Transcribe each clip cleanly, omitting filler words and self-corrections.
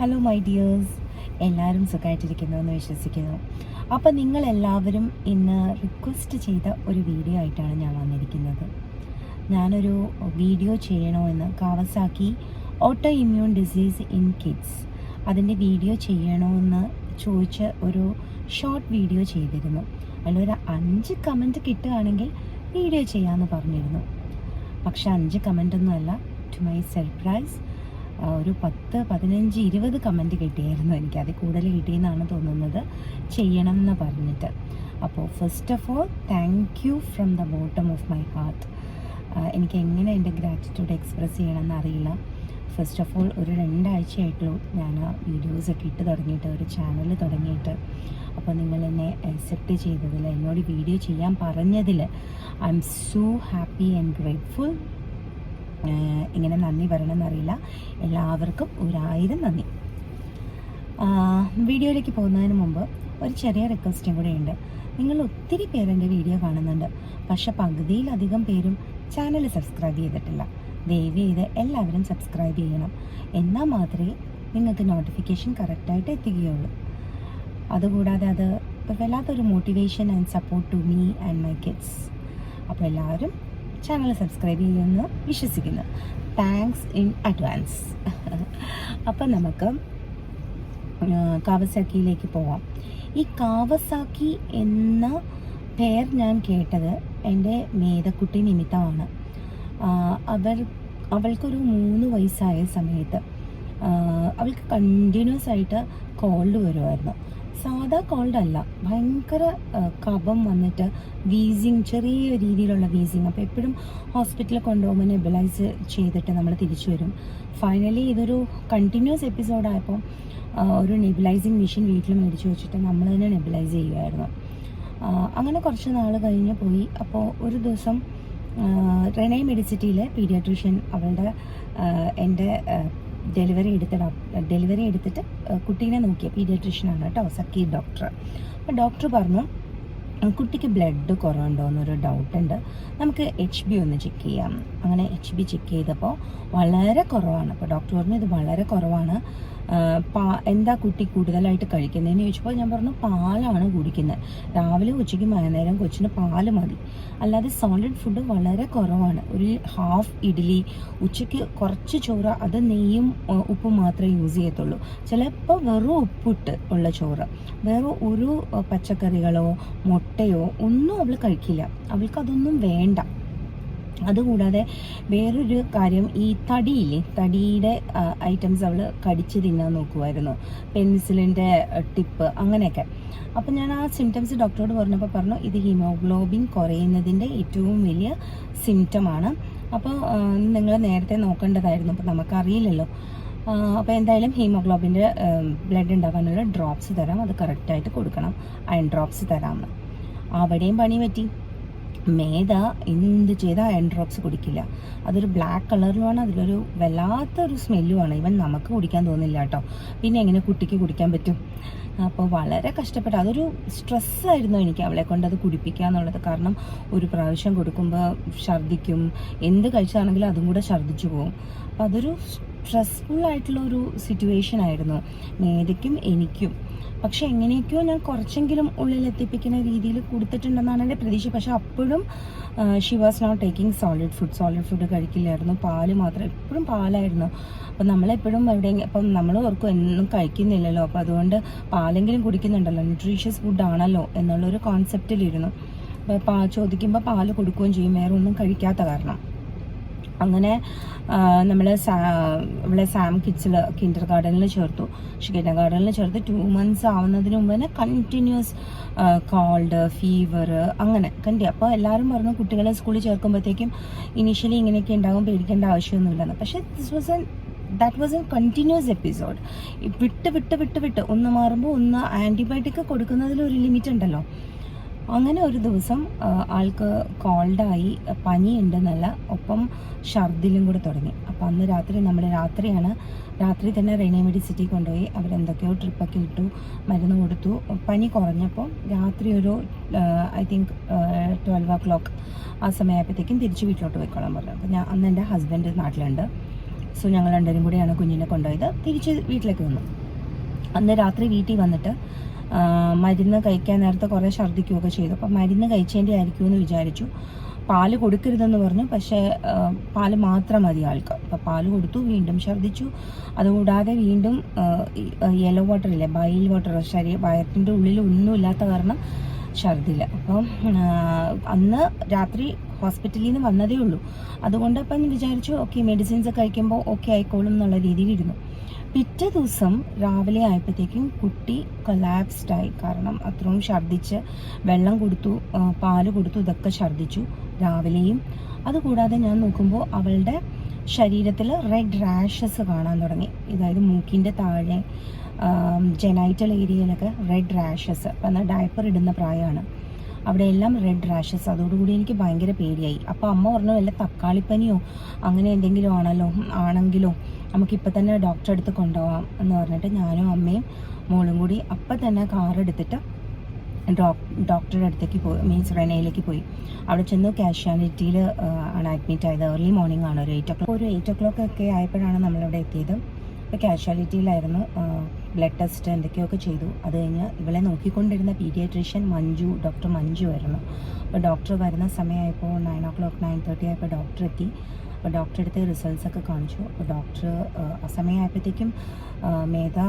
Hello my dears, എല്ലാവരും സുഖമായിട്ടിരിക്കുന്നു എന്ന് വിശ്വസിക്കുന്നു. അപ്പോൾ നിങ്ങളെല്ലാവരും ഇന്ന് റിക്വസ്റ്റ് ചെയ്ത ഒരു വീഡിയോ ആയിട്ടാണ് ഞാൻ വന്നിരിക്കുന്നത്. ഞാനൊരു വീഡിയോ ചെയ്യണമെന്ന് Kawasaki auto immune disease in kids അതിൻ്റെ വീഡിയോ ചെയ്യണമെന്ന് ചോദിച്ച് ഒരു ഷോർട്ട് വീഡിയോ ചെയ്തിരുന്നു. അതിലൊരു 5 കമൻറ്റ് കിട്ടുകയാണെങ്കിൽ വീഡിയോ ചെയ്യാമെന്ന് പറഞ്ഞിരുന്നു. പക്ഷെ 5 കമൻറ്റൊന്നുമല്ല, ടു മൈ സർപ്രൈസ് ഒരു 10, 15, 20 കമൻറ്റ് കിട്ടിയായിരുന്നു. എനിക്ക് അതിൽ കൂടുതൽ കിട്ടിയെന്നാണ് തോന്നുന്നത് ചെയ്യണം എന്ന് പറഞ്ഞിട്ട്. അപ്പോൾ first of all thank you from the bottom of my heart. എനിക്ക് എങ്ങനെ എൻ്റെ ഗ്രാറ്റിറ്റ്യൂഡ് എക്സ്പ്രസ് ചെയ്യണമെന്ന് അറിയില്ല. ഫസ്റ്റ് ഓഫ് ഓൾ ഒരു 2 ആഴ്ചയായിട്ടുള്ളൂ ഞാൻ വീഡിയോസൊക്കെ ഇട്ട് തുടങ്ങിയിട്ട്, ഒരു ചാനൽ തുടങ്ങിയിട്ട്. അപ്പോൾ നിങ്ങൾ എന്നെ അക്സെപ്റ്റ് ചെയ്തതിൽ, എന്നോട് വീഡിയോ ചെയ്യാൻ പറഞ്ഞതിൽ I M so happy and grateful. ഇങ്ങനെ നന്ദി പറയണമെന്നറിയില്ല. എല്ലാവർക്കും 1000 നന്ദി. വീഡിയോയിലേക്ക് പോകുന്നതിന് മുമ്പ് ഒരു ചെറിയ റിക്വസ്റ്റും കൂടെ ഉണ്ട്. നിങ്ങൾ ഒത്തിരി പേരെൻ്റെ വീഡിയോ കാണുന്നുണ്ട്, പക്ഷെ പകുതിയിലധികം പേരും ചാനൽ സബ്സ്ക്രൈബ് ചെയ്തിട്ടില്ല. ദയവ് ചെയ്ത് എല്ലാവരും സബ്സ്ക്രൈബ് ചെയ്യണം, എന്നാൽ മാത്രമേ നിങ്ങൾക്ക് നോട്ടിഫിക്കേഷൻ കറക്റ്റായിട്ട് എത്തുകയുള്ളൂ. അതുകൂടാതെ അത് വല്ലാത്തൊരു motivation and support to me and my kids. അപ്പോൾ എല്ലാവരും ചാനൽ സബ്സ്ക്രൈബ് ചെയ്യുമെന്ന് വിശ്വസിക്കുന്നു. Thanks in advance. അപ്പം നമുക്ക് കാവസാക്കിയിലേക്ക് പോവാം. ഈ കാവസാക്കി എന്ന പേർ ഞാൻ കേട്ടത് എൻ്റെ മേധക്കുട്ടി നിമിത്തമാണ്. അവൾക്കൊരു 3 വയസ്സായ സമയത്ത് അവൾക്ക് കണ്ടിന്യൂസ് ആയിട്ട് കോൾഡ് വരുമായിരുന്നു. സാധാ കോൾഡ് അല്ല, ഭയങ്കര കഫം വന്നിട്ട് വീസിങ്, ചെറിയ രീതിയിലുള്ള വീസിങ്. അപ്പോൾ എപ്പോഴും ഹോസ്പിറ്റലിൽ കൊണ്ടുപോകുമ്പോൾ നെബുലൈസ് ചെയ്തിട്ട് നമ്മൾ തിരിച്ചു വരും. ഫൈനലി ഇതൊരു കണ്ടിന്യൂസ് എപ്പിസോഡായപ്പോൾ ഒരു നെബുലൈസിങ് മെഷീൻ വീട്ടിൽ മേടിച്ച് വെച്ചിട്ട് നമ്മൾ തന്നെ നെബുലൈസ് ചെയ്യുമായിരുന്നു. അങ്ങനെ കുറച്ച് നാൾ കഴിഞ്ഞ് പോയി. അപ്പോൾ ഒരു ദിവസം റെനൈ മെഡിസിറ്റിയിലെ പീഡിയാട്രീഷ്യൻ അവളുടെ എൻ്റെ ഡെലിവറി എടുത്തിട്ട് കുട്ടീനെ നോക്കിയ പീഡിയാട്രീഷ്യനാണ് കേട്ടോ, സക്കീർ ഡോക്ടർ. അപ്പോൾ ഡോക്ടർ പറഞ്ഞു, കുട്ടിക്ക് ബ്ലഡ് കുറവുണ്ടോ എന്നൊരു ഡൗട്ടുണ്ട്, നമുക്ക് HB ഒന്ന് ചെക്ക് ചെയ്യാം. അങ്ങനെ HB ചെക്ക് ചെയ്തപ്പോൾ വളരെ കുറവാണ്. അപ്പോൾ ഡോക്ടർ പറഞ്ഞു ഇത് വളരെ കുറവാണ്, എന്താ കുട്ടി കൂടുതലായിട്ട് കഴിക്കുന്നതെന്ന് ചോദിച്ചപ്പോൾ ഞാൻ പറഞ്ഞു പാലാണ് കുടിക്കുന്നത്, രാവിലെ ഉച്ചയ്ക്ക് വൈകുന്നേരം കൊച്ചിന് പാല് മതി, അല്ലാതെ സോളിഡ് ഫുഡ് വളരെ കുറവാണ്. ഒരു ഹാഫ് ഇഡ്ഡലി, ഉച്ചയ്ക്ക് കുറച്ച് ചോറ്, അത് നെയ്യും ഉപ്പും മാത്രമേ യൂസ് ചെയ്യത്തുള്ളൂ. ചിലപ്പോൾ വെറും ഉപ്പിട്ട് ഉള്ള ചോറ്, വേറെ ഒരു പച്ചക്കറികളോ മുട്ടയോ ഒന്നും അവൾ കഴിക്കില്ല, അവൾക്കതൊന്നും വേണ്ട. അതുകൂടാതെ വേറൊരു കാര്യം, ഈ തടിയുടെ ഐറ്റംസ് അവൾ കടിച്ച് തിന്നാൻ നോക്കുമായിരുന്നു, പെൻസിലിൻ്റെ ടിപ്പ് അങ്ങനെയൊക്കെ. അപ്പം ഞാൻ ആ സിംറ്റംസ് ഡോക്ടറോട് പറഞ്ഞപ്പോൾ പറഞ്ഞു ഇത് ഹീമോഗ്ലോബിൻ കുറയുന്നതിൻ്റെ ഏറ്റവും വലിയ സിംറ്റമാണ്, അപ്പോൾ നിങ്ങൾ നേരത്തെ നോക്കേണ്ടതായിരുന്നു. അപ്പോൾ നമുക്കറിയില്ലല്ലോ. അപ്പോൾ എന്തായാലും ഹീമോഗ്ലോബിൻ്റെ ബ്ലഡ് ഉണ്ടാകാനുള്ള ഡ്രോപ്സ് തരാം, അത് കറക്റ്റായിട്ട് കൊടുക്കണം, അയൺ ഡ്രോപ്സ് തരാമെന്ന്. അവിടെയും പണി പറ്റി. മേധ എന്ത് ചെയ്താൽ അയൺ ഡ്രോപ്സ് കുടിക്കില്ല. അതൊരു ബ്ലാക്ക് കളറിലുമാണ്, അതിലൊരു വല്ലാത്തൊരു സ്മെല്ലുമാണ്. ഇവൻ നമുക്ക് കുടിക്കാൻ തോന്നില്ല കേട്ടോ, പിന്നെ എങ്ങനെ കുട്ടിക്ക് കുടിക്കാൻ പറ്റും? അപ്പോൾ വളരെ കഷ്ടപ്പെട്ടു. അതൊരു സ്ട്രെസ്സായിരുന്നു എനിക്ക് അവളെ കൊണ്ട് അത് കുടിപ്പിക്കുക എന്നുള്ളത്. കാരണം ഒരു പ്രാവശ്യം കൊടുക്കുമ്പോൾ ഛർദ്ദിക്കും, എന്ത് കഴിച്ചാണെങ്കിലും അതും കൂടെ ഛർദ്ദിച്ചു പോകും. അപ്പോൾ അതൊരു സ്ട്രെസ്ഫുള്ളായിട്ടുള്ളൊരു സിറ്റുവേഷൻ ആയിരുന്നു മേധയ്ക്കും എനിക്കും. പക്ഷെ എങ്ങനെയൊക്കെയോ ഞാൻ കുറച്ചെങ്കിലും ഉള്ളിലെത്തിപ്പിക്കുന്ന രീതിയിൽ കൊടുത്തിട്ടുണ്ടെന്നാണ് എൻ്റെ പ്രതീക്ഷ. പക്ഷെ അപ്പോഴും she was not taking solid food കഴിക്കില്ലായിരുന്നു, പാല് മാത്രം, എപ്പോഴും പാലായിരുന്നു. അപ്പം നമ്മളെപ്പോഴും എവിടെയെങ്കിലും, അപ്പം നമ്മൾ ഓർക്കും എന്നും കഴിക്കുന്നില്ലല്ലോ, അപ്പോൾ അതുകൊണ്ട് പാലെങ്കിലും കുടിക്കുന്നുണ്ടല്ലോ, ന്യൂട്രീഷ്യസ് ഫുഡാണല്ലോ എന്നുള്ളൊരു കോൺസെപ്റ്റിലിരുന്നു. അപ്പോൾ ചോദിക്കുമ്പോൾ പാല് കൊടുക്കുകയും ചെയ്യും, വേറെ ഒന്നും കഴിക്കാത്ത കാരണം. അങ്ങനെ നമ്മൾ ഇവിടെ സാം കിഡ്സിൽ കിൻഡർ ഗാർഡനിൽ ചേർത്തു. പക്ഷെ കിൻഡർ ഗാർഡനിൽ ചേർത്ത് 2 months ആവുന്നതിന് മുമ്പ് തന്നെ കണ്ടിന്യൂസ് കോൾഡ്, ഫീവർ അങ്ങനെ അപ്പോൾ എല്ലാവരും പറഞ്ഞു കുട്ടികളെ സ്കൂളിൽ ചേർക്കുമ്പോഴത്തേക്കും ഇനീഷ്യലി ഇങ്ങനെയൊക്കെ ഉണ്ടാകും, പേടിക്കേണ്ട ആവശ്യമൊന്നുമില്ലെന്ന്. പക്ഷേ that was A continuous episode. വിട്ട് ഒന്ന് മാറുമ്പോൾ ഒന്ന് ആൻറ്റിബയോട്ടിക് കൊടുക്കുന്നതിലൊരു ലിമിറ്റ് ഉണ്ടല്ലോ. അങ്ങനെ ഒരു ദിവസം ആൾക്ക് കോൾഡായി, പനിയുണ്ടെന്നല്ല, ഒപ്പം ഛർദിലും കൂടെ തുടങ്ങി. അപ്പം അന്ന് രാത്രി തന്നെ റെനൈ മെഡിസിറ്റി കൊണ്ടുപോയി അവരെന്തൊക്കെയോ ട്രിപ്പൊക്കെ ഇട്ടു, മരുന്ന് കൊടുത്തു. പനി കുറഞ്ഞപ്പോൾ രാത്രി ഒരു ഐ തിങ്ക് 12 o'clock ആ സമയമായപ്പോഴത്തേക്കും തിരിച്ച് വീട്ടിലോട്ട് പോയിക്കോളാൻ പറഞ്ഞു. അപ്പോൾ അന്ന് എൻ്റെ ഹസ്ബൻഡ് നാട്ടിലുണ്ട്. സോ ഞങ്ങൾ രണ്ടുപേരും കൂടിയാണ് കുഞ്ഞിനെ കൊണ്ടുപോയത്. തിരിച്ച് വീട്ടിലേക്ക് വന്നു. അന്ന് രാത്രി വീട്ടിൽ വന്നിട്ട് മരുന്ന് കഴിക്കാൻ നേരത്തെ കുറേ ഛർദ്ദിക്കുകയൊക്കെ ചെയ്തു. അപ്പം മരുന്ന് കഴിച്ചതിൻ്റെ ആയിരിക്കുമെന്ന് വിചാരിച്ചു. പാല് കൊടുക്കരുതെന്ന് പറഞ്ഞു, പക്ഷേ പാല് മാത്രം മതി ആൾക്ക്. അപ്പോൾ പാല് കൊടുത്തു, വീണ്ടും ഛർദ്ദിച്ചു. അതുകൂടാതെ വീണ്ടും യെല്ലോ വാട്ടർ ഇല്ലേ, ബൈൽ വാട്ടർ, വയറ്റിൻ്റെ ഉള്ളിൽ ഒന്നുമില്ലാത്ത കാരണം ഛർദ്ദില്ല. അപ്പം അന്ന് രാത്രി ഹോസ്പിറ്റലിൽ നിന്ന് വന്നതേ ഉള്ളൂ. അതുകൊണ്ട് അപ്പം വിചാരിച്ചു ഓക്കെ മെഡിസിൻസ് കഴിക്കുമ്പോൾ ഓക്കെ ആയിക്കോളും എന്നുള്ള രീതിയിലിരുന്നു. പിറ്റേ ദിവസം രാവിലെ ആയപ്പോഴത്തേക്കും കുട്ടി കൊലാപ്സ്ഡായി. കാരണം അത്രയും ഛർദ്ദിച്ച്, വെള്ളം കൊടുത്തു, പാല് കൊടുത്തു, ഇതൊക്കെ ഛർദ്ദിച്ചു രാവിലെയും. അതുകൂടാതെ ഞാൻ നോക്കുമ്പോൾ അവളുടെ ശരീരത്തിൽ റെഡ് റാഷസ് കാണാൻ തുടങ്ങി. അതായത് മൂക്കിൻ്റെ താഴെ, ജെനൈറ്റൽ ഏരിയയിലൊക്കെ റെഡ് റാഷസ്. അപ്പം എന്നാൽ ഡയപ്പർ ഇടുന്ന പ്രായമാണ്, അവിടെയെല്ലാം റെഡ് റാഷസ്. അതോടുകൂടി എനിക്ക് ഭയങ്കര പേടിയായി. അപ്പോൾ അമ്മ പറഞ്ഞു വല്ല തക്കാളിപ്പനിയോ അങ്ങനെ എന്തെങ്കിലും ആണെങ്കിലോ നമുക്കിപ്പോൾ തന്നെ ഡോക്ടറെ അടുത്ത് കൊണ്ടുപോകാം എന്ന് പറഞ്ഞിട്ട് ഞാനും അമ്മയും മോളും കൂടി അപ്പം തന്നെ കാറെടുത്തിട്ട് ഡോക്ടറുടെ അടുത്തേക്ക് പോയി, മീൻസ് റെനയിലേക്ക് പോയി. അവിടെ ചെന്ന് കാഷ്വാലിറ്റിയിൽ ആണ് അഡ്മിറ്റ് ആയത്. ഏർലി മോർണിംഗ് ആണ്, ഒരു 8 o'clock ഒക്കെ ആയപ്പോഴാണ് നമ്മളവിടെ എത്തിയത്. ഇപ്പോൾ കാഷ്വാലിറ്റിയിലായിരുന്നു. ബ്ലഡ് ടെസ്റ്റ് എന്തൊക്കെയൊക്കെ ചെയ്തു. അത് കഴിഞ്ഞ് ഇവളെ നോക്കിക്കൊണ്ടിരുന്ന പീഡിയാട്രീഷ്യൻ ഡോക്ടർ മഞ്ജു ആയിരുന്നു. അപ്പോൾ ഡോക്ടർ വരുന്ന സമയമായപ്പോൾ 9 o'clock 9:30 ആയപ്പോൾ ഡോക്ടർ എത്തി. അപ്പോൾ ഡോക്ടറെ അടുത്ത് റിസൾട്ട്സ് ഒക്കെ കാണിച്ചു. അപ്പോൾ ഡോക്ടർ ആ സമയമായപ്പോഴത്തേക്കും മേധ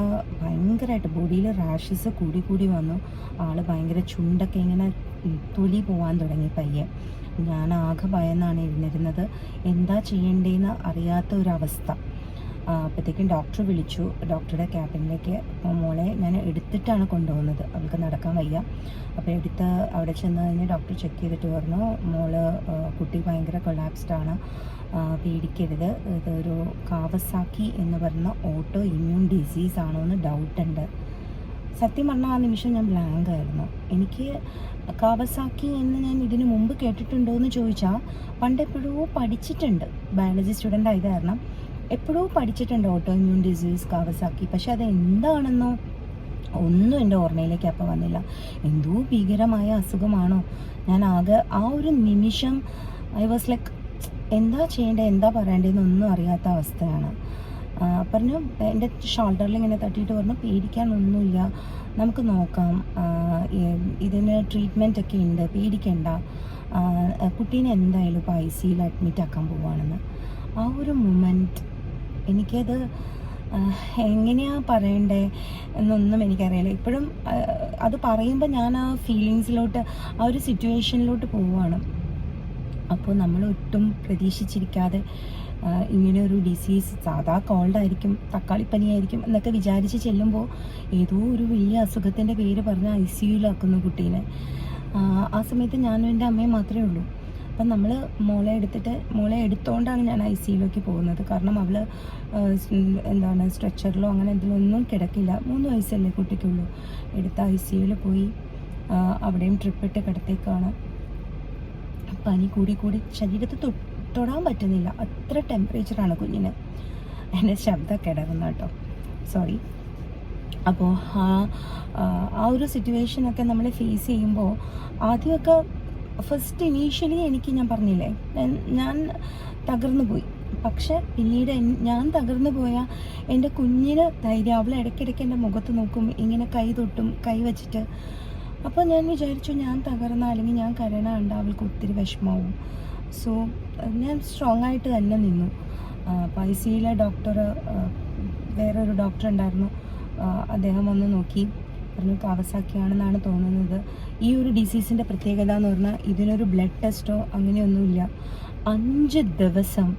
ഭയങ്കരമായിട്ട് ബോഡിയിൽ റാഷസ് കൂടി വന്നു. ആൾ ഭയങ്കര ചുണ്ടൊക്കെ ഇങ്ങനെ തൊലി പോകാൻ തുടങ്ങി പയ്യെ. ഞാൻ ആകെ ഭയന്നാണ് ഇരുന്നിരുന്നത്, എന്താ ചെയ്യേണ്ടതെന്ന് അറിയാത്ത ഒരവസ്ഥ. അപ്പോഴത്തേക്കും ഡോക്ടർ വിളിച്ചു ഡോക്ടറുടെ ക്യാബിനിലേക്ക്. അപ്പോൾ മോളെ ഞാൻ എടുത്തിട്ടാണ് കൊണ്ടുപോകുന്നത്, അവൾക്ക് നടക്കാൻ വയ്യ. അപ്പോൾ അവിടെ ചെന്ന് കഴിഞ്ഞ് ഡോക്ടർ ചെക്ക് ചെയ്തിട്ട് പറഞ്ഞു, കുട്ടി ഭയങ്കര കൊളാപ്സ്ഡാണ്, പേടിക്കരുത്, ഇതൊരു കാവസാക്കി എന്ന് പറയുന്ന ഓട്ടോ ഇമ്മ്യൂൺ ഡിസീസ് ആണോ എന്ന് ഡൗട്ടുണ്ട്. സത്യം പറഞ്ഞാൽ ആ നിമിഷം ഞാൻ ബ്ലാങ്ക് ആയിരുന്നു. എനിക്ക് കാവസാക്കി എന്ന് ഞാൻ ഇതിനു മുമ്പ് കേട്ടിട്ടുണ്ടോ എന്ന് ചോദിച്ചാൽ പണ്ട് എപ്പോഴോ പഠിച്ചിട്ടുണ്ട്, ബയോളജി സ്റ്റുഡൻ്റ് ആയത് കാരണം എപ്പോഴോ പഠിച്ചിട്ടുണ്ട് ഓട്ടോ ഇമ്മ്യൂൺ ഡിസീസ്, കാവസാക്കി. പക്ഷെ അത് എന്താണെന്നോ ഒന്നും എൻ്റെ ഓർമ്മയിലേക്ക് അപ്പം വന്നില്ല. എന്തോ ഭീകരമായ അസുഖമാണോ? ഞാൻ ആകെ ആ ഒരു നിമിഷം ഐ വാസ് ലൈക്ക് എന്താ ചെയ്യേണ്ടത്, എന്താ പറയേണ്ടതെന്നൊന്നും അറിയാത്ത അവസ്ഥയാണ്. പറഞ്ഞു, എൻ്റെ ഷോൾഡറിൽ ഇങ്ങനെ തട്ടിയിട്ട് പറഞ്ഞു, പേടിക്കാനൊന്നുമില്ല, നമുക്ക് നോക്കാം, ഇതിന് ട്രീറ്റ്മെൻ്റ് ഒക്കെ ഉണ്ട്, പേടിക്കണ്ട, കുട്ടീനെ എന്തായാലും ഇപ്പോൾ ICUയിൽ അഡ്മിറ്റ് ആക്കാൻ പോവുകയാണെന്ന്. ആ ഒരു മൊമെൻറ്റ് എനിക്കത് എങ്ങനെയാണ് പറയണ്ടേ എന്നൊന്നും എനിക്കറിയില്ല. ഇപ്പോഴും അത് പറയുമ്പോൾ ഞാൻ ആ ഫീലിങ്സിലോട്ട്, ആ ഒരു സിറ്റുവേഷനിലോട്ട് പോവുകയാണ്. അപ്പോൾ നമ്മൾ ഒട്ടും പ്രതീക്ഷിച്ചിരിക്കാതെ ഇങ്ങനെ ഒരു ഡിസീസ്, സാധാ കോൾഡായിരിക്കും, തക്കാളിപ്പനിയായിരിക്കും എന്നൊക്കെ വിചാരിച്ച് ചെല്ലുമ്പോൾ ഏതോ ഒരു വലിയ അസുഖത്തിൻ്റെ പേര് പറഞ്ഞ് ICUയിലാക്കുന്നു കുട്ടീനെ. ആ സമയത്ത് ഞാനും എൻ്റെ അമ്മയും മാത്രമേ ഉള്ളൂ. അപ്പം നമ്മൾ മോളെ എടുത്തുകൊണ്ടാണ് ഞാൻ ICUയിലേക്ക് പോകുന്നത്. കാരണം അവൾ സ്ട്രെച്ചറിലോ അങ്ങനെ എന്തെങ്കിലും കിടക്കില്ല, 3 വയസ്സല്ലേ കുട്ടിക്കുള്ളൂ. എടുത്ത് ICUയിൽ പോയി അവിടെയും ട്രിപ്പിട്ട് കിടത്തേക്കാണ്. പനി കൂടി ശരീരത്ത് തൊടാൻ പറ്റുന്നില്ല, അത്ര ടെമ്പറേച്ചറാണ് കുഞ്ഞിന്. എൻ്റെ ശബ്ദം കിടക്കുന്ന കേട്ടോ, സോറി. അപ്പോൾ ആ ഒരു സിറ്റുവേഷനൊക്കെ നമ്മൾ ഫേസ് ചെയ്യുമ്പോൾ ആദ്യമൊക്കെ ഫസ്റ്റ് ഇനീഷ്യലി ഞാൻ പറഞ്ഞില്ലേ, ഞാൻ തകർന്നു പോയി. പക്ഷെ പിന്നീട് ഞാൻ തകർന്നു പോയാൽ എൻ്റെ കുഞ്ഞിന് ധൈര്യം, അവൾ ഇടയ്ക്കിടയ്ക്ക് എൻ്റെ മുഖത്ത് നോക്കും, ഇങ്ങനെ കൈ വെച്ചിട്ട്. അപ്പോൾ ഞാൻ വിചാരിച്ചു ഞാൻ തകർന്ന അല്ലെങ്കിൽ ഞാൻ കരയണ കണ്ട അവൾക്ക് ഒത്തിരി വിഷമമാവും. സോ ഞാൻ സ്ട്രോങ് ആയിട്ട് തന്നെ നിന്നു. അപ്പോൾ ICUയിലെ വേറൊരു ഡോക്ടർ ഉണ്ടായിരുന്നു. അദ്ദേഹം വന്ന് നോക്കി പറഞ്ഞു, കാവസാക്കിയാണെന്നാണ് തോന്നുന്നത്. ഈ ഒരു ഡിസീസിൻ്റെ പ്രത്യേകത എന്ന് പറഞ്ഞാൽ ഇതിനൊരു ബ്ലഡ് ടെസ്റ്റോ അങ്ങനെയൊന്നുമില്ല. 5 ദിവസം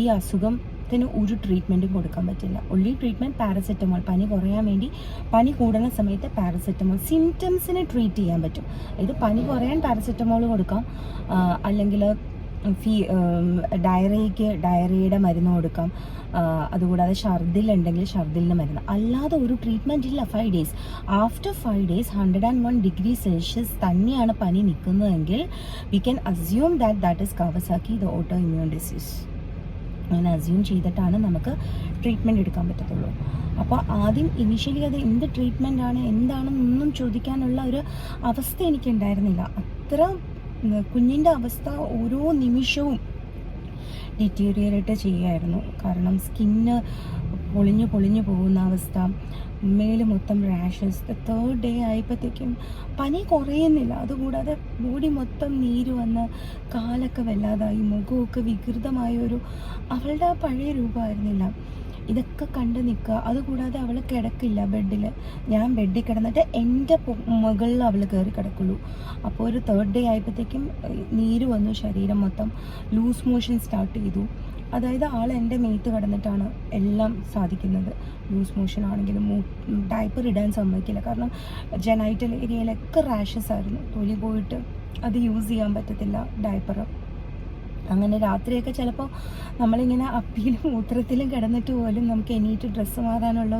ഈ അസുഖത്തിന് ഒരു ട്രീറ്റ്മെൻറ്റും കൊടുക്കാൻ പറ്റില്ല. Only treatment paracetamol. പനി കുറയാൻ വേണ്ടി, പനി കൂടുന്ന സമയത്ത് പാരസെറ്റമോൾ. സിംറ്റംസിനെ ട്രീറ്റ് ചെയ്യാൻ പറ്റും. ഇത് പനി കുറയാൻ പാരസെറ്റമോൾ കൊടുക്കാം, അല്ലെങ്കിൽ ഡയറിയയുടെ മരുന്ന് കൊടുക്കാം. അതുകൂടാതെ ഛർദിലുണ്ടെങ്കിൽ ഛർദിലിന് മരുന്ന്. അല്ലാതെ ഒരു ട്രീറ്റ്മെൻറ്റ് ഇല്ല. 5 days. After 5 days 101 degree Celsius തന്നെയാണ് പനി നിൽക്കുന്നതെങ്കിൽ we can assume that is Kawasaki, the auto immune disease. അങ്ങനെ അസ്യൂം ചെയ്തിട്ടാണ് നമുക്ക് ട്രീറ്റ്മെൻറ്റ് എടുക്കാൻ പറ്റത്തുള്ളൂ. അപ്പോൾ ആദ്യം ഇനീഷ്യലി അത് എന്ത് ട്രീറ്റ്മെൻ്റ് ആണ് എന്താണെന്നൊന്നും ചോദിക്കാനുള്ള ഒരു അവസ്ഥ എനിക്കുണ്ടായിരുന്നില്ല. അത്ര കുഞ്ഞിൻ്റെ അവസ്ഥ ഓരോ നിമിഷവും ഡിറ്റീരിയറേറ്റ് ചെയ്യുമായിരുന്നു. കാരണം സ്കിന്ന് പൊളിഞ്ഞു പോകുന്ന അവസ്ഥ, മേല് മൊത്തം റാഷസ്. 3rd ഡേ ആയപ്പോഴത്തേക്കും പനി കുറയുന്നില്ല. അതുകൂടാതെ ബോഡി മൊത്തം നീര് വന്ന് കാലൊക്കെ വല്ലാതായി, മുഖമൊക്കെ വികൃതമായ അവളുടെ ആ പഴയ രൂപമായിരുന്നില്ല. ഇതൊക്കെ കണ്ട് നിൽക്കുക. അതുകൂടാതെ അവൾ കിടക്കില്ല ബെഡിൽ. ഞാൻ ബെഡിൽ കിടന്നിട്ട് എൻ്റെ മുകളിൽ അവൾ കയറി കിടക്കുള്ളൂ. അപ്പോൾ ഒരു 3rd ഡേ ആയപ്പോഴത്തേക്കും നീര് വന്നു, ശരീരം മൊത്തം ലൂസ് മോഷൻ സ്റ്റാർട്ട് ചെയ്തു. അതായത് ആൾ എൻ്റെ മേത്ത് കിടന്നിട്ടാണ് എല്ലാം സാധിക്കുന്നത്. ലൂസ് മോഷൻ ആണെങ്കിലും ഡയപ്പർ ഇടാൻ സമ്മതിക്കില്ല. കാരണം ജനൈറ്റൽ ഏരിയയിലൊക്കെ റാഷസ് ആയിരുന്നു. തൊലി പോയിട്ട് അത് യൂസ് ചെയ്യാൻ പറ്റത്തില്ല ഡയപ്പർ. അങ്ങനെ രാത്രിയൊക്കെ ചിലപ്പോൾ നമ്മളിങ്ങനെ അപ്പിയിലും മൂത്രത്തിലും കിടന്നിട്ട് പോലും നമുക്ക് എണീറ്റ് ഡ്രസ്സ് മാറാനുള്ള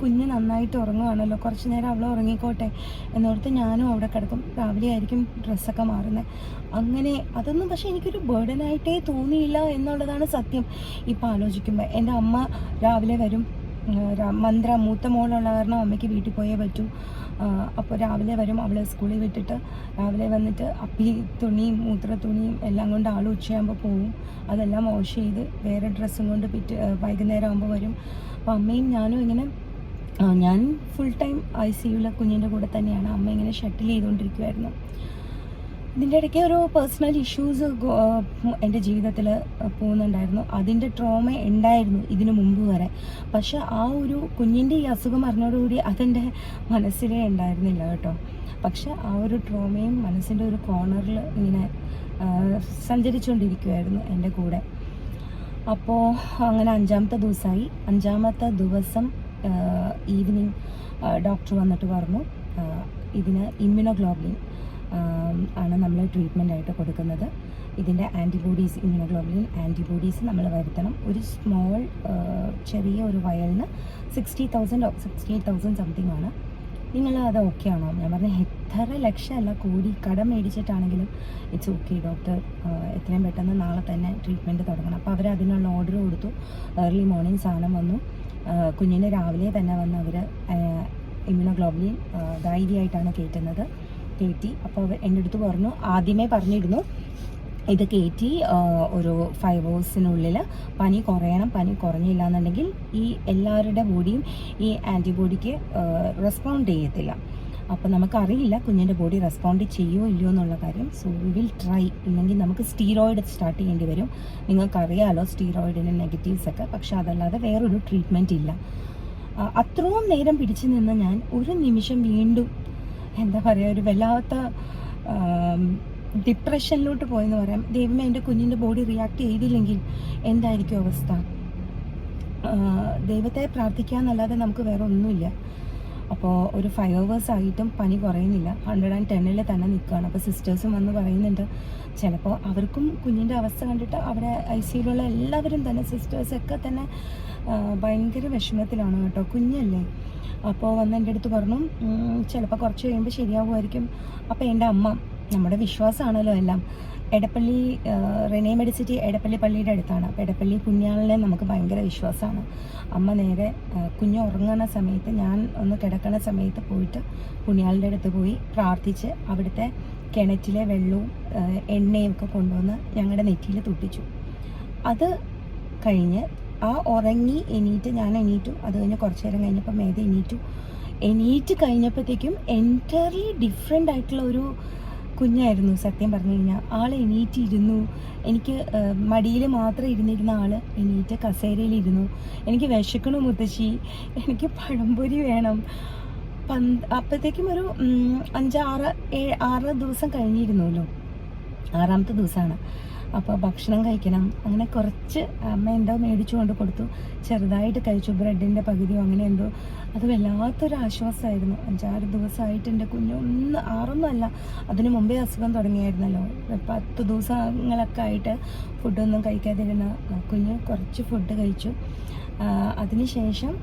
കുഞ്ഞ് നന്നായിട്ട് ഉറങ്ങുവാണല്ലോ, കുറച്ച് നേരം അവൾ ഉറങ്ങിക്കോട്ടെ എന്നോർത്ത് ഞാനും അവിടെ കിടക്കും. രാവിലെ ആയിരിക്കും ഡ്രസ്സൊക്കെ മാറുന്നത്. അങ്ങനെ അതൊന്നും പക്ഷേ എനിക്കൊരു ബേർഡനായിട്ടേ തോന്നിയില്ല എന്നുള്ളതാണ് സത്യം. ഇപ്പോൾ ആലോചിക്കുമ്പോൾ എൻ്റെ അമ്മ രാവിലെ വരും. മൂത്ത മോളുള്ള കാരണം അമ്മയ്ക്ക് വീട്ടിൽ പോയേ പറ്റൂ. അപ്പോൾ രാവിലെ വരും. അവളെ സ്കൂളിൽ വിട്ടിട്ട് രാവിലെ വന്നിട്ട് അപ്പി തുണിയും മൂത്രത്തുണിയും എല്ലാം കൊണ്ട് ആൾ ഉച്ചയാകുമ്പോൾ പോവും. അതെല്ലാം വാഷ് ചെയ്ത് വേറെ ഡ്രസ്സും കൊണ്ട് വൈകുന്നേരം ആകുമ്പോൾ വരും. അപ്പോൾ അമ്മയും ഞാനും ഇങ്ങനെ ഞാൻ ഫുൾ ടൈം ICUവിലെ കുഞ്ഞിൻ്റെ കൂടെ തന്നെയാണ്. അമ്മ ഇങ്ങനെ ഷട്ടിൽ ചെയ്തുകൊണ്ടിരിക്കുമായിരുന്നു. ഇതിൻ്റെ ഇടയ്ക്ക് ഒരു പേഴ്സണൽ ഇഷ്യൂസ് എൻ്റെ ജീവിതത്തിൽ പോകുന്നുണ്ടായിരുന്നു. അതിൻ്റെ ട്രോമ ഉണ്ടായിരുന്നു ഇതിനു മുമ്പ് വരെ. പക്ഷെ കുഞ്ഞിൻ്റെ ഈ അസുഖം അറിഞ്ഞോടുകൂടി അതെൻ്റെ മനസ്സിലേ ഉണ്ടായിരുന്നില്ല കേട്ടോ. പക്ഷെ ട്രോമയും മനസ്സിൻ്റെ ഒരു കോർണറിൽ ഇങ്ങനെ സഞ്ചരിച്ചുകൊണ്ടിരിക്കുമായിരുന്നു എൻ്റെ കൂടെ. അപ്പോൾ അങ്ങനെ 5ാമത്തെ ദിവസമായി. 5ാമത്തെ ദിവസം ഈവനിങ് ഡോക്ടർ വന്നിട്ട് പറഞ്ഞു, ഇതിന് ഇമ്മ്യൂണോഗ്ലോബുലിൻ ആണ് നമ്മൾ ട്രീറ്റ്മെൻ്റ് ആയിട്ട് കൊടുക്കുന്നത്. ഇതിൻ്റെ ആൻറ്റിബോഡീസ്, ഇമ്മ്യൂണോഗ്ലോബുലിൻ ആൻറ്റിബോഡീസ് നമ്മൾ വരുത്തണം. ഒരു സ്മോൾ ചെറിയ ഒരു വയലിന് 60,000 സംതിങ് ആണ്. നിങ്ങൾ അത് ഓക്കെ ആണോ? ഞാൻ പറഞ്ഞു എത്ര ലക്ഷമല്ല, കോടി കടം മേടിച്ചിട്ടാണെങ്കിലും ഇറ്റ്സ് ഓക്കെ ഡോക്ടർ, എത്രയും പെട്ടെന്ന് നാളെ തന്നെ ട്രീറ്റ്മെൻറ്റ് തുടങ്ങണം. അപ്പോൾ അവർ അതിനുള്ള ഓർഡർ കൊടുത്തു. ഏർലി മോർണിംഗ് സാധനം വന്നു. കുഞ്ഞിനെ രാവിലെ തന്നെ വന്ന് അവർ ഇമ്മ്യൂണോഗ്ലോബുലിൻ ധൈര്യമായിട്ടാണ് കയറ്റി. അപ്പോൾ എൻ്റെ അടുത്ത് പറഞ്ഞു, ആദ്യമേ പറഞ്ഞിരുന്നു ഇത് കയറ്റി ഒരു 5 hours പനി കുറയണം. പനി കുറഞ്ഞില്ല എന്നുണ്ടെങ്കിൽ ഈ എല്ലാവരുടെ ബോഡിയും ഈ ആൻറ്റിബോഡിക്ക് റെസ്പോണ്ട് ചെയ്യത്തില്ല. അപ്പോൾ നമുക്കറിയില്ല കുഞ്ഞിൻ്റെ ബോഡി റെസ്പോണ്ട് ചെയ്യുമോ ഇല്ലയോ എന്നുള്ള കാര്യം. So we will try. ഇല്ലെങ്കിൽ നമുക്ക് സ്റ്റീറോയിഡ് സ്റ്റാർട്ട് ചെയ്യേണ്ടി വരും. നിങ്ങൾക്കറിയാമല്ലോ സ്റ്റീറോയിഡിന് നെഗറ്റീവ്സ് ഒക്കെ. പക്ഷെ അതല്ലാതെ വേറൊരു ട്രീറ്റ്മെൻറ്റ് ഇല്ല. അത്രയും നേരം പിടിച്ചു നിന്ന് ഞാൻ ഒരു നിമിഷം വീണ്ടും എന്താ പറയുക, ഒരു വല്ലാത്ത ഡിപ്രഷനിലോട്ട് പോയെന്ന് പറയാം. ദൈവമേ, എൻ്റെ കുഞ്ഞിൻ്റെ ബോഡി റിയാക്ട് ചെയ്തില്ലെങ്കിൽ എന്തായിരിക്കും അവസ്ഥ? ദൈവത്തെ പ്രാർത്ഥിക്കുക എന്നല്ലാതെ നമുക്ക് വേറെ ഒന്നുമില്ല. അപ്പോൾ ഒരു 5 hours ആയിട്ടും പനി കുറയുന്നില്ല. 110 തന്നെ നിൽക്കുകയാണ്. അപ്പോൾ സിസ്റ്റേഴ്സും വന്ന് പറയുന്നുണ്ട്, ചിലപ്പോൾ അവർക്കും കുഞ്ഞിൻ്റെ അവസ്ഥ കണ്ടിട്ട് അവിടെ ICUവിലുള്ള എല്ലാവരും തന്നെ സിസ്റ്റേഴ്സൊക്കെ തന്നെ ഭയങ്കര വിഷമത്തിലാണ് കേട്ടോ. കുഞ്ഞല്ലേ. അപ്പോൾ വന്ന് എൻ്റെ അടുത്ത് പറഞ്ഞു ചിലപ്പോൾ കുറച്ച് കഴിയുമ്പോൾ ശരിയാവുമായിരിക്കും. അപ്പോൾ എൻ്റെ അമ്മ, നമ്മുടെ വിശ്വാസമാണല്ലോ എല്ലാം, എടപ്പള്ളി റെനെ മെഡിസിറ്റി എടപ്പള്ളി പള്ളിയുടെ അടുത്താണ്. അപ്പോൾ എടപ്പള്ളി പുണ്യാളിനെ നമുക്ക് ഭയങ്കര വിശ്വാസമാണ്. അമ്മ നേരെ കുഞ്ഞ് ഉറങ്ങുന്ന സമയത്ത്, ഞാൻ ഒന്ന് കിടക്കുന്ന സമയത്ത് പോയിട്ട് പുണ്യാളിൻ്റെ അടുത്ത് പോയി പ്രാർത്ഥിച്ച് അവിടുത്തെ കിണറ്റിലെ വെള്ളവും എണ്ണയും ഒക്കെ കൊണ്ടുവന്ന് ഞങ്ങളുടെ നെറ്റിയിൽ തുട്ടിച്ചു. അത് കഴിഞ്ഞ് ഞാൻ എണീറ്റു. അത് കഴിഞ്ഞ് കുറച്ച് നേരം കഴിഞ്ഞപ്പോൾ മേധ എണീറ്റ് കഴിഞ്ഞപ്പോഴത്തേക്കും എൻറ്റയർലി ഡിഫറെൻ്റ് ആയിട്ടുള്ള കുഞ്ഞായിരുന്നു. സത്യം പറഞ്ഞു കഴിഞ്ഞാൽ ആൾ എണീറ്റിരുന്നു. എനിക്ക് മടിയിൽ മാത്രം ഇരുന്നിരുന്ന ആൾ എണീറ്റ് കസേരയിലിരുന്നു. എനിക്ക് വിശക്കണു മുത്തശ്ശി, എനിക്ക് പഴംപൊരി വേണം. അപ്പോഴത്തേക്കും ഒരു 5-6 ദിവസം കഴിഞ്ഞിരുന്നല്ലോ. 6ാമത്തെ ദിവസമാണ്. അപ്പോൾ ഭക്ഷണം കഴിക്കണം. അങ്ങനെ കുറച്ച് അമ്മ എന്തോ മേടിച്ചു കൊണ്ട് കൊടുത്തു. ചെറുതായിട്ട് കഴിച്ചു, ബ്രെഡിൻ്റെ പകുതിയോ അങ്ങനെ എന്തോ. അത് വല്ലാത്തൊരു ആശ്വാസമായിരുന്നു. 5-6 ദിവസമായിട്ട് എൻ്റെ കുഞ്ഞ് 6 അല്ല, അതിന് മുമ്പേ അസുഖം തുടങ്ങിയായിരുന്നല്ലോ. 10 ദിവസങ്ങളൊക്കെ ആയിട്ട് ഫുഡൊന്നും കഴിക്കാതിരുന്ന കുഞ്ഞ് കുറച്ച് ഫുഡ് കഴിച്ചു. അതിനുശേഷം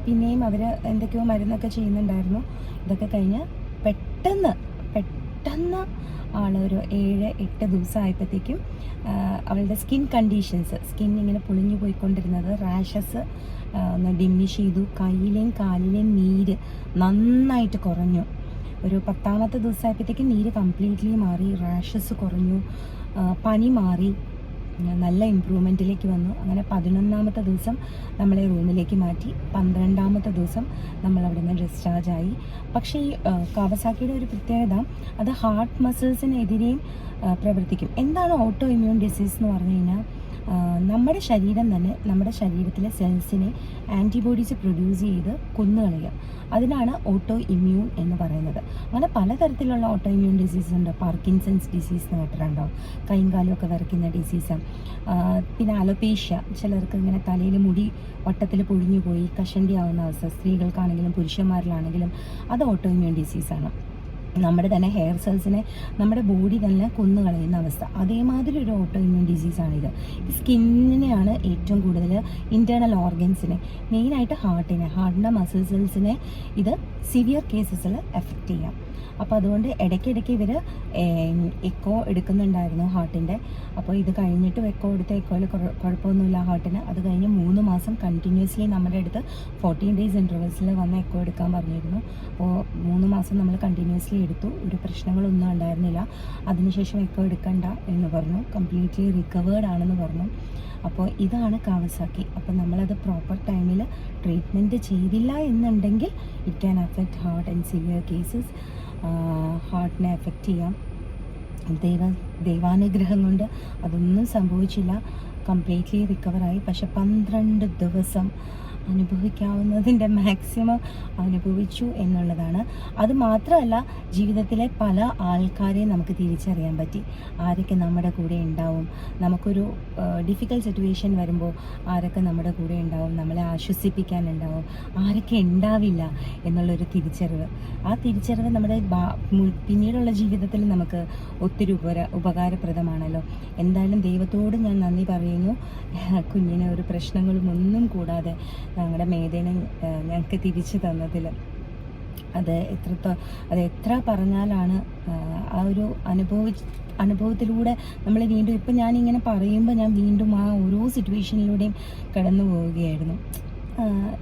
പിന്നെയും അവർ എന്തൊക്കെയോ മരുന്നൊക്കെ ചെയ്യുന്നുണ്ടായിരുന്നു. ഇതൊക്കെ കഴിഞ്ഞ് പെട്ടെന്ന് ആളൊരു 7-8 ദിവസമായപ്പോഴത്തേക്കും അവളുടെ സ്കിൻ ഇങ്ങനെ പൊളിഞ്ഞു പോയിക്കൊണ്ടിരുന്നത്, റാഷസ് ഒന്ന് ഡിമിഷ് ചെയ്തു. കയ്യിലെയും കാലിലെയും നീര് നന്നായിട്ട് കുറഞ്ഞു. ഒരു 10ാമത്തെ ദിവസമായപ്പോഴത്തേക്കും നീര് കംപ്ലീറ്റ്ലി മാറി, റാഷസ് കുറഞ്ഞു, പനി മാറി. നല്ല ഇമ്പ്രൂവ്മെൻറ്റിലേക്ക് വന്നു. അങ്ങനെ 11ാമത്തെ ദിവസം നമ്മളെ റൂമിലേക്ക് മാറ്റി. 12ാമത്തെ ദിവസം നമ്മളവിടെ നിന്ന് ഡിസ്ചാർജായി. പക്ഷേ ഈ കാവസാക്കിയുടെ ഒരു പ്രത്യേകത, അത് ഹാർട്ട് മസിൽസിനെതിരെയും പ്രവർത്തിക്കും. എന്താണ് ഓട്ടോ ഇമ്മ്യൂൺ ഡിസീസ് എന്ന് പറഞ്ഞു കഴിഞ്ഞാൽ, നമ്മുടെ ശരീരം തന്നെ നമ്മുടെ ശരീരത്തിലെ സെൽസിനെ ആൻറ്റിബോഡീസ് പ്രൊഡ്യൂസ് ചെയ്ത് കൊന്നുകളയുക. അതിനാണ് ഓട്ടോ ഇമ്മ്യൂൺ എന്ന് പറയുന്നത്. അങ്ങനെ പലതരത്തിലുള്ള ഓട്ടോ ഇമ്മ്യൂൺ ഡിസീസ് ഉണ്ട്. പാർക്കിൻസൺസ് ഡിസീസ് എന്ന് കേട്ടിട്ടുണ്ടോ? കൈയും കാലുമൊക്കെ വിറയ്ക്കുന്ന ഡിസീസ്. പിന്നെ അലോപേഷ്യ, ചിലർക്ക് ഇങ്ങനെ തലയിൽ മുടി വട്ടത്തിൽ പൊഴിഞ്ഞു പോയി കഷണ്ടി ആവുന്ന അവസ്ഥ, സ്ത്രീകൾക്കാണെങ്കിലും പുരുഷന്മാരിലാണെങ്കിലും അത് ഓട്ടോ ഇമ്മ്യൂൺ ഡിസീസാണ്. നമ്മുടെ തന്നെ ഹെയർ സെൽസിനെ നമ്മുടെ ബോഡി തന്നെ കൊന്നുകളയുന്ന അവസ്ഥ, അതേമാതിരി ഒരു ഓട്ടോ ഇമ്മ്യൂൺ ഡിസീസാണിത്. സ്കിന്നിനെയാണ് ഏറ്റവും കൂടുതൽ, ഇൻറ്റേർണൽ ഓർഗൻസിനെ, മെയിനായിട്ട് ഹാർട്ടിൻ്റെ മസിൽ സെൽസിനെ ഇത് സിവിയർ കേസസിൽ എഫക്റ്റ് ചെയ്യാം. അപ്പോൾ അതുകൊണ്ട് ഇടയ്ക്കിടയ്ക്ക് ഇവർ എക്കോ എടുക്കുന്നുണ്ടായിരുന്നു ഹാർട്ടിൻ്റെ. അപ്പോൾ ഇത് കഴിഞ്ഞിട്ട് എക്കോ എക്കോയിൽ കുഴപ്പമൊന്നുമില്ല ഹാർട്ടിന്. അത് കഴിഞ്ഞ് 3 മാസം കണ്ടിന്യൂസ്ലി നമ്മുടെ അടുത്ത് 14 ഡേയ്സ് ഇൻ്റർവെൽസിൽ വന്ന് എക്കോ എടുക്കാൻ പറഞ്ഞിരുന്നു. അപ്പോൾ 3 മാസം നമ്മൾ കണ്ടിന്യൂസ്ലി എടുത്തു. ഒരു പ്രശ്നങ്ങളൊന്നും ഉണ്ടായിരുന്നില്ല. അതിനുശേഷം എക്കോ എടുക്കണ്ട എന്ന് പറഞ്ഞു. കംപ്ലീറ്റ്ലി റിക്കവേർഡ് ആണെന്ന് പറഞ്ഞു. അപ്പോൾ ഇതാണ് കാവസാക്കി. അപ്പോൾ നമ്മളത് പ്രോപ്പർ ടൈമിൽ ട്രീറ്റ്മെൻറ്റ് ചെയ്തില്ല എന്നുണ്ടെങ്കിൽ it can affect heart and severe cases. ഹാർട്ടിനെ എഫക്റ്റ് ചെയ്യാം. ദൈവാനുഗ്രഹം കൊണ്ട് അതൊന്നും സംഭവിച്ചില്ല. കംപ്ലീറ്റ്ലി റിക്കവറായി. പക്ഷെ 12 ദിവസം അനുഭവിക്കാവുന്നതിൻ്റെ മാക്സിമം അനുഭവിച്ചു എന്നുള്ളതാണ്. അതുമാത്രമല്ല, ജീവിതത്തിലെ പല ആൾക്കാരെയും നമുക്ക് തിരിച്ചറിയാൻ പറ്റി. ആരൊക്കെ നമ്മുടെ കൂടെ ഉണ്ടാവും, നമുക്കൊരു ഡിഫിക്കൽട്ട് സിറ്റുവേഷൻ വരുമ്പോൾ ആരൊക്കെ നമ്മുടെ കൂടെ ഉണ്ടാവും, നമ്മളെ ആശ്വസിപ്പിക്കാനുണ്ടാവും, ആരൊക്കെ ഉണ്ടാവില്ല എന്നുള്ളൊരു തിരിച്ചറിവ്. ആ തിരിച്ചറിവ് നമ്മുടെ പിന്നീടുള്ള ജീവിതത്തിൽ നമുക്ക് ഒത്തിരി ഉപകാരപ്രദമാണല്ലോ. എന്തായാലും ദൈവത്തോട് ഞാൻ നന്ദി പറയുന്നു. കുഞ്ഞിന് ഒരു പ്രശ്നങ്ങളും ഒന്നും കൂടാതെ ഞങ്ങളുടെ മേധേനെ ഞങ്ങൾക്ക് തിരിച്ചു തന്നതിൽ. അത് എത്ര പറഞ്ഞാലാണ് ആ ഒരു അനുഭവത്തിലൂടെ നമ്മൾ വീണ്ടും, ഇപ്പം ഞാനിങ്ങനെ പറയുമ്പോൾ ഞാൻ വീണ്ടും ആ ഓരോ സിറ്റുവേഷനിലൂടെയും കടന്നു പോവുകയായിരുന്നു.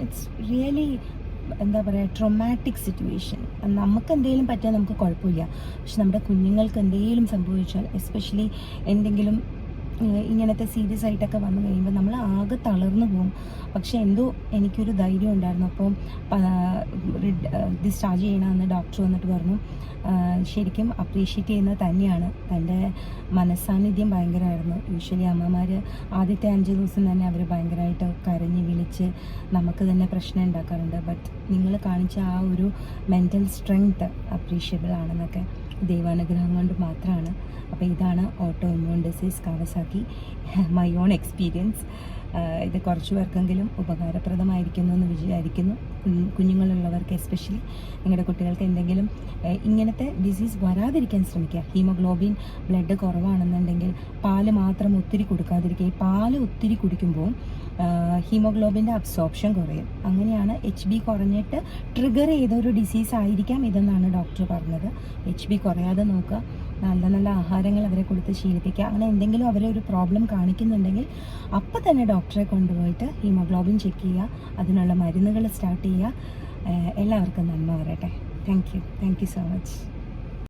ഇറ്റ്സ് റിയലി എന്താ പറയുക, ട്രോമാറ്റിക് സിറ്റുവേഷൻ. നമുക്ക് എന്തെങ്കിലും പറ്റിയാൽ നമുക്ക് കുഴപ്പമില്ല. പക്ഷെ നമ്മുടെ കുഞ്ഞുങ്ങൾക്ക് എന്തെങ്കിലും സംഭവിച്ചാൽ, എസ്പെഷ്യലി എന്തെങ്കിലും ഇങ്ങനത്തെ സീരിയസ് ആയിട്ടൊക്കെ വന്നു കഴിയുമ്പോൾ നമ്മൾ ആകെ തളർന്നു പോകും. പക്ഷെ എന്തോ എനിക്കൊരു ധൈര്യം ഉണ്ടായിരുന്നു. അപ്പോൾ ഡിസ്ചാർജ് ചെയ്യണമെന്ന് ഡോക്ടർ വന്നിട്ട് പറഞ്ഞു. ശരിക്കും അപ്രീഷിയേറ്റ് ചെയ്യുന്നത് തന്നെയാണ്. തൻ്റെ മനസ്സാന്നിധ്യം ഭയങ്കരമായിരുന്നു. യൂഷ്വലി അമ്മമാർ ആദ്യത്തെ 5 ദിവസം തന്നെ അവർ ഭയങ്കരമായിട്ട് കരഞ്ഞ് വിളിച്ച് നമുക്ക് തന്നെ പ്രശ്നം ഉണ്ടാക്കാറുണ്ട്. ബട്ട് നിങ്ങൾ കാണിച്ച ആ ഒരു മെൻ്റൽ സ്ട്രെങ്ത് അപ്രീഷിയബിൾ ആണെന്നൊക്കെ ദൈവാനുഗ്രഹം കൊണ്ട് മാത്രമാണ്. അപ്പോൾ ഇതാണ് auto immune disease Kawasaki, my own experience. ഇത് കുറച്ച് പേർക്കെങ്കിലും ഉപകാരപ്രദമായിരിക്കുന്നു എന്ന് വിചാരിക്കുന്നു. കുഞ്ഞുങ്ങളുള്ളവർക്ക് എസ്പെഷ്യലി നിങ്ങളുടെ കുട്ടികൾക്ക് എന്തെങ്കിലും ഇങ്ങനത്തെ ഡിസീസ് വരാതിരിക്കാൻ ശ്രമിക്കുക. ഹീമോഗ്ലോബിൻ ബ്ലഡ് കുറവാണെന്നുണ്ടെങ്കിൽ പാല് മാത്രം ഒത്തിരി കൊടുക്കാതിരിക്കുക. ഈ പാല് ഒത്തിരി കുടിക്കുമ്പോൾ ഹീമോഗ്ലോബിൻ്റെ അബ്സോർപ്ഷൻ കുറയും. അങ്ങനെയാണ് HB കുറഞ്ഞിട്ട് ട്രിഗർ ചെയ്തൊരു ഡിസീസ് ആയിരിക്കാം ഇതെന്നാണ് ഡോക്ടർ പറഞ്ഞത്. HB കുറയാതെ നോക്കുക, നല്ല നല്ല ആഹാരങ്ങൾ അവരെ കൊടുത്ത് ശീലിപ്പിക്കുക. അങ്ങനെ എന്തെങ്കിലും അവരെ ഒരു പ്രോബ്ലം കാണിക്കുന്നുണ്ടെങ്കിൽ അപ്പം തന്നെ ഡോക്ടറെ കൊണ്ടുപോയിട്ട് ഹീമോഗ്ലോബിൻ ചെക്ക് ചെയ്യുക, അതിനുള്ള മരുന്നുകൾ സ്റ്റാർട്ട് ചെയ്യുക. എല്ലാവർക്കും നന്മ വരട്ടെ. Thank you so much.